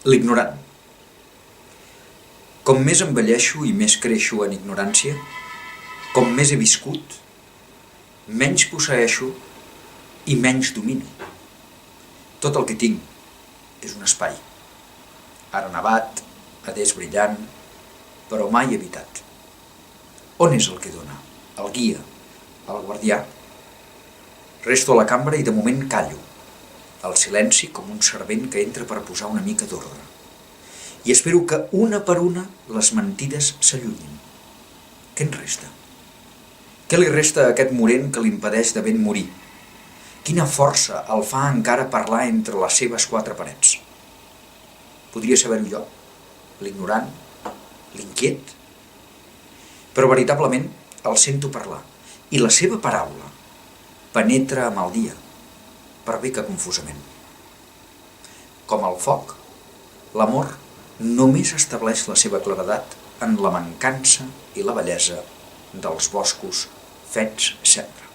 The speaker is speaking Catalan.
L'ignorant. Com més envelleixo i més creixo en ignorància, com més he viscut, menys posseeixo i menys domino. Tot el que tinc és un espai, ara nevat, adés brillant, però mai habitat. On és el que dona, el guia, el guardià? Resto a la cambra i de moment callo, el silenci com un servent que entra per posar una mica d'ordre. I espero que una per una les mentides s'allunyin. Què en resta? Què li resta a aquest morent que l'impedeix de ben morir? Quina força el fa encara parlar entre les seves quatre parets? Podria saber-ho jo, l'ignorant, l'inquiet? Però veritablement el sento parlar, i la seva paraula penetra amb el dia, per bé que confusament. Com el foc, l'amor només estableix la seva claredat en la mancança i la bellesa dels boscos fets cendra.